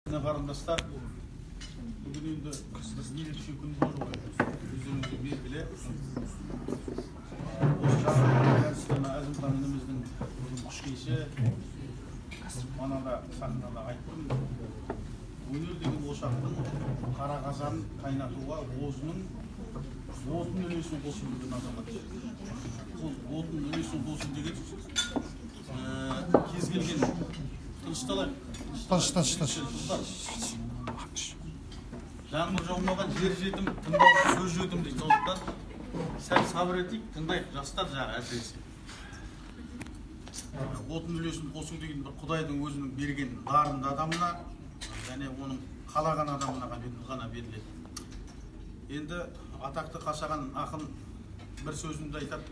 Қарындастар, бүгін енді біз ерекше күн болу өздеріңізге белгілі. Осы жағдайда Әзімхан ініміздің күш кеші манада сахнада айттым. Өнер деген ошақтың қара қазанын қайнатуға өзінің отын үлесін қосып жүрген азамат. Ол отын үлесін қосу деген кез келген Жаңбыр жаумаған жер жетім, тыңдаушы сөз жетім дейді. Сондықтан сәл сабыр етейік, тыңдайық жастар жағы әсіресе. Отын үлесін қосу деген бір Құдайдың өзінің берген дарынды адамына және оның қалаған адамына ғана беріледі. Енді атақты қашаған ақын бір сөзінде айтады: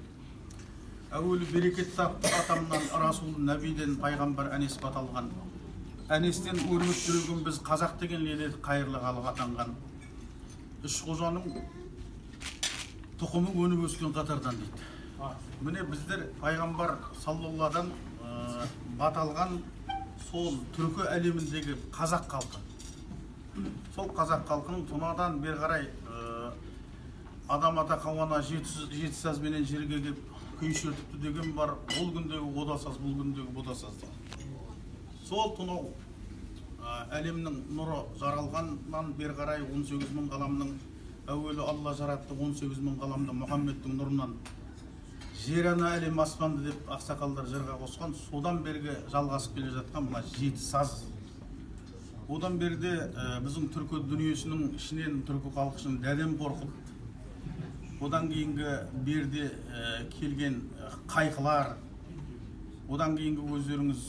әуелі берекет тапты атамнан, Расул Нәбиден пайғамбар Әнес баталған. Әнестен өрмек жүрген біз қазақ деген леледі қайырлы халық атанған. Үш қожаның тұқымы өніп өскен қатардан дейді. Міне біздер пайғамбар саллалладан баталған сол түркі әлеміндегі қазақ халқы. Сол қазақ халқының тұнадан бері қарай адам ата қауана жеті сазбенен жерге келіп күйшертіпті деген бар. Ол күндегі одасаз, бұл күндегі бодасаз дейді. Сол тұнау әлемнің нұры жаралғаннан бері қарай 18 мың ғаламның әуелі Алла жаратты, 18 мың ғаламды Мұхаммедтің нұрынан жер ана әлем аспанды деп ақсақалдар жырға қосқан. Содан бергі жалғасып келе жатқан мына жеті саз. Одан берде біздің түркі дүниесінің ішінен түркі халқы үшін дәдем қорқып, одан кейінгі берде келген қайқылар, одан кейінгі өздеріңіз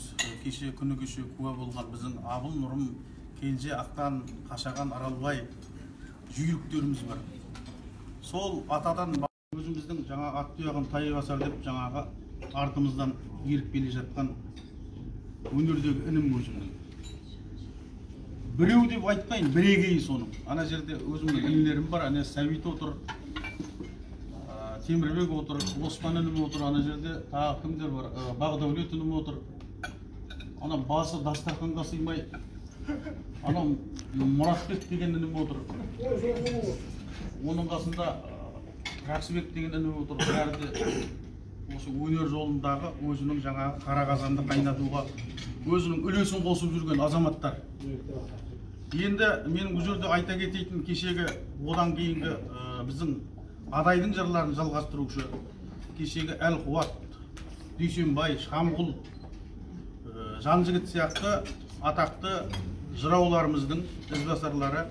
кеше күні кеше куә болған біздің Абыл Нұрым, Келже, Ақтан, Қашаған, Аралбай жүйріктеріміз бар. Сол атадан өзіміздің жаңа ат тұяғын тай басар деп жаңағы артымыздан еріп келе жатқан өнердегі інім өзімнің. Біреу деп айтпайын, бірегейі соның. Ана жерде өзімнің інілерім бар, ана Сәбит отыр, Темірбек отыр, Оспан інім отыр, ана жерде тағы кімдер бар, Бағдәулет інім отыр. Ана басы дастарханға сыймай, ана Мұратбек деген інім отыр. Оның қасында Рақсыбек деген інім отыр. Бәрі де осы өнер жолындағы өзінің жаңағы қара қазанды қайнатуға өзінің үлесін қосып жүрген азаматтар. Енді менің бұл жерде айта кететін кешегі одан кейінгі біздің Адайдың жырларын жалғастырушы кешегі Әл-Қуат, Дүйсенбай, Шамғұл, Жанжігіт сияқты атақты жырауларымыздың ізбасарлары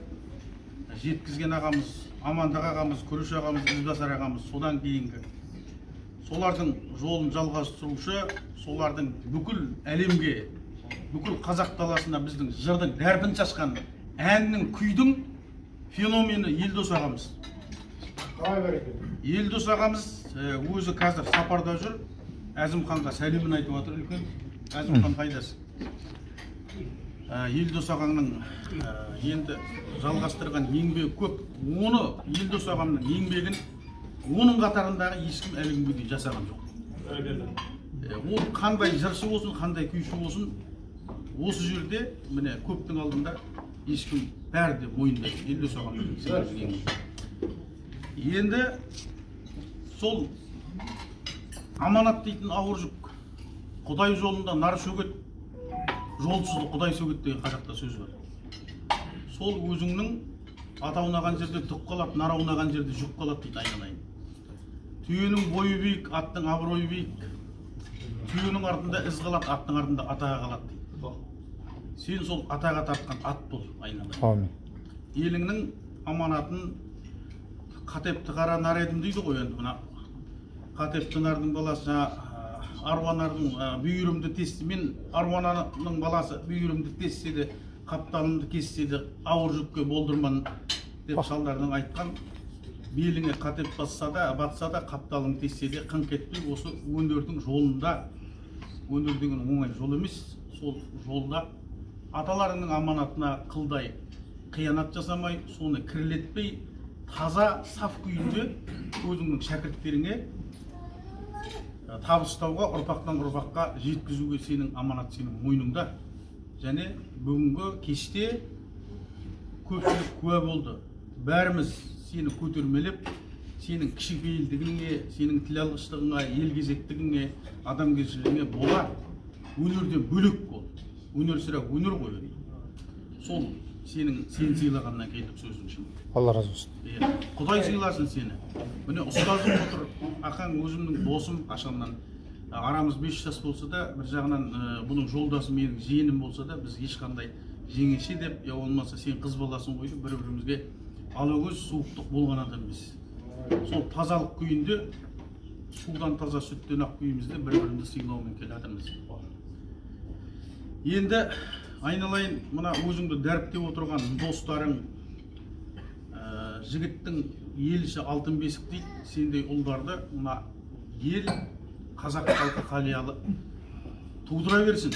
жеткізген ағамыз, Амандық ағамыз, Күріш ағамыз, ізбасар ағамыз, содан кейінгі солардың жолын жалғастырушы, солардың бүкіл әлемге, бүкіл қазақ даласына біздің жырдың дәрпін шашқан әннің, күйдің феномені Елдос ағамыз. Елдос ағамыз өзі қазір сапарда жүр. Әзімханға сәлемін айтып отыр үлкен. Әзімхан қайдасың? Елдос ағаңның енді жалғастырған еңбегі көп. Оны Елдос ағамның еңбегін оның қатарындағы ешкім әлі күнге дейін жасаған жоқ. Ол қандай жыршы болсын, қандай күйші болсын, осы жерде міне көптің алдында ешкім бәрі де мойындайды. Елдос ағамның енді сол аманат дейтін ауыр жүк. Құдай жолында нар шөгет, жолсыз Құдай сөгет деген қазақта сөз бар. Сол өзіңнің ата аунаған жерде түк қалады, нар аунаған жерде жүк қалады дейді айналайын. Түйенің бойы биік, аттың абыройы биік. Түйенің артында із қалады, аттың артында атаға қалады дейді. Сен сол атаға тартқан ат бол айналайын. Еліңнің аманатын Қатепті қара нар едім дейді ғой енді. Мына Қатепті нардың баласы Аруанардың бүйірімді тесті. Мен Аруананың баласы бүйірімді тессе де, қапталымды кессе де ауыр жүкке болдырман деп салдардың айтқан. Беліңе қатеп батса да, қапталың тессе де қыңқ етпей осы өнердің жолында, өнер деген оңай жол емес, сол жолда аталарының аманатына қылдай қиянат жасамай, соны кірлетпей, таза, саф күйінде өзіңнің шәкірттеріңе табыстауға, ұрпақтан ұрпаққа жеткізуге сенің аманат сенің мойныңда. және бүгінгі кеште көпшілік куә болды. Бәріміз сені көтермелеп, сенің кішіпейілдігіңе, сенің тілалғыштығыңа, елгезектігіңе, адамгершілігіңе бола өнерден бөлек бол. Өнер сірә өнер ғой. Сол сен сыйлағаннан келдік сөзің үшін. Алла разы болсын. Құдай сыйласын сені. Міне ұстазым отыр, ақаң өзімнің досым қашаннан. Арамыз 5 жас болса да, бір жағынан бұның жолдасы менің жиенім болса да, біз ешқандай жеңеше деп, я болмаса сен қыз баласын қойды, бір-бірімізге алакөз суықтық болған адам емес. Сол тазалық күйінде, судан таза сүттен ақ күйімізде бір-бірімізді сыйлаумен келатырмыз. Енді айналайын, мына өзіңді дәріптеп отырған достарың, жігіттің еліші алтын бесік дейді, сендей ұлдарды мына ел қазақ халқы қалиялы тудыра берсін.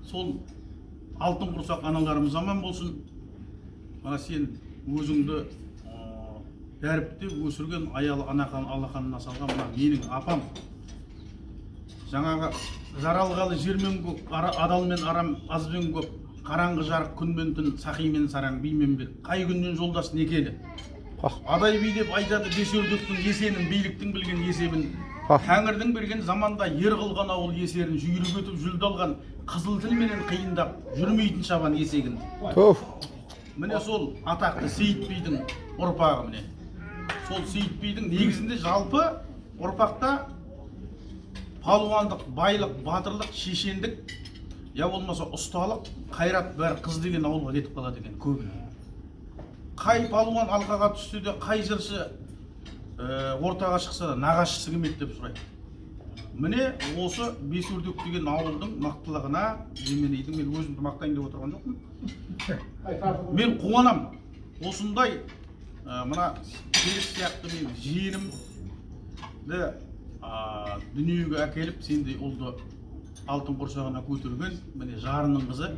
Сол алтын құрсақ аналарымыз аман болсын. Мына сен өзіңді дәріптеп өсірген аялы алақанына салған мына менің апам. Жаңағы жаралғалы жермен көк, адалмен арам азбен көп, қараңғы жарық күнмен түн, сақимен сараң, беймен бел, қай күннен жолдас некелі. Адай би деп айтады бесеурдектің есенін, биліктің білген есебін. Тәңірдің берген заманда ер қылған ауыл есерін, жүйрік өтіп жүлді алған, қызыл тілменен қиындап, жүрмейтін шабан есегін. Міне сол атақты Сейіт бидің ұрпағы міне. Сол Сейіт бидің негізінде жалпы ұрпақта палуандық, байлық, батырлық, шешендік, я болмаса ұсталық, қайрат бәрі қыз деген ауылға кетіп қалады екен көбі. Қай палуан алқаға түссе де, қай жыршы ортаға шықса да нағашысы кім еді деп сұрайды. Міне осы Бесөрдек деген ауылдың мақтылығына мен өзімді мақтайын деп отырған жоқпын. Мен қуанам. Осындай мына келіс сияқты мен жиенімді дүниеге әкеліп, сендей ұлды алтын құрсағына көтерген, міне жарының қызы.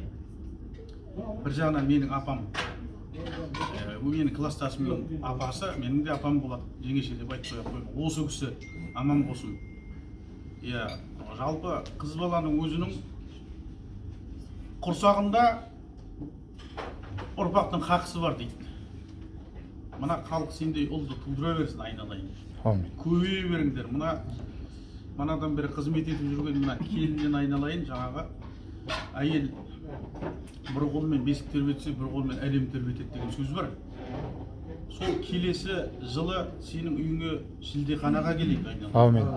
Бір жағынан менің апам, менің кластасымның апасы, менің де апам болады, жеңеше деп айтпай қойып. Осы кісі аман болсын. Жалпы қыз баланың өзінің құрсағында ұрпақтың хақысы бар дейді. Мына халық сендей ұлды тудыра берсін, айналайын. Көбейе беріңдер. Манадан бері қызмет етіп жүрген мына келіннен айналайын, жаңағы әйел бір қолмен бесік тербетсе, бір қолмен әлем тербетеді деген сөз бар. Сол келесі жылы сенің үйіңе шілдеханаға келейік, айналайын.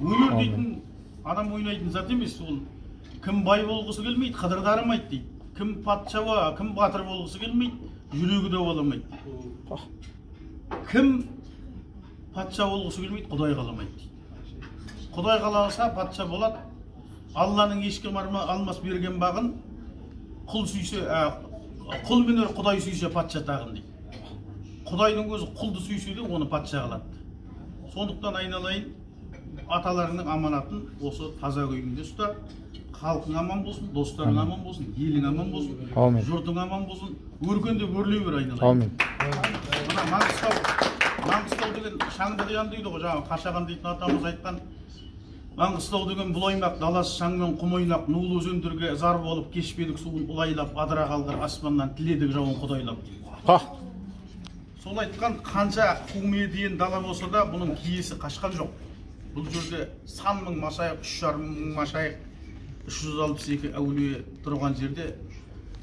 Өнер дейтін адам ойнайтын зат емес, ол кім бай болғысы келмейді, қыдыр дарымайды дейді. Кім патша, кім батыр болғысы келмейді, жүрегі де боламайды. Кім патша болғысы келмейді, Құдай қаламайды дейді. Құдай қаласа патша болады. Алланың ешкім алмас берген бағын, құл сүйсе, құл менен Құдай сүйсе патша тағын дейді. Құдайдың өзі құлды сүйсе де оны патша қалады. Сондықтан айналайын, аталарының аманатын осы таза күйінде ұста. Халқың аман болсын, достарың аман болсын, елің аман болсын, жұртың аман болсын, өркенде өрлей бер, айналайын. Мына Маңғыстау деген шаңды қиян дейді ғой, жаңағы Қашаған дейтін атамыз айтқан. Маңғыстау деген бұл аймақ, даласы шаңмен құм ойнақ, нұлы өзендерге зар болып, кешпедік суын ұлайлап, адыра қалғыр аспаннан тіледік жауын құдайлап. Сол айтқан қанша құмеден дала болса да, бұның киесі қашқан жоқ. Бұл жерде сан мың машайық, 3,5 мың машайық, 362 әулие тұрған жерде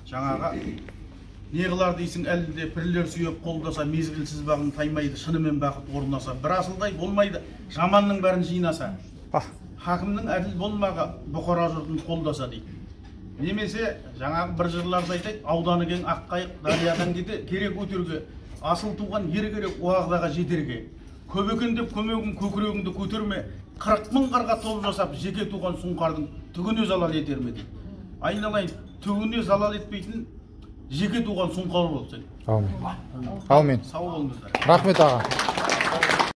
жаңаға не қылар дейсің, әлде пірлер сүйеп қолдаса, мезгілсіз бағын таймайды, шынымен бақыт орнаса, бір асылдай болмайды, жаманның бәрін жинаса. Хакімнің әділ болмағы бұқара жұртын қолдаса дейді. Немесе жаңағы бір жырларды айтайды, ауданы кең аққайық дариядан керек өтерге, асыл туған ер керек уағдаға жетерге. Көп екен деп көмегің көкірегіңді көтерме, 40 мың қарға топ жасап, жеке туған сұңқардың түгіне залал етер ме дейді. Айналайын, түгіне залал етпейтін жеке туған сұңқар болсын. Аумин. Сау болыңыздар. Рахмет аға.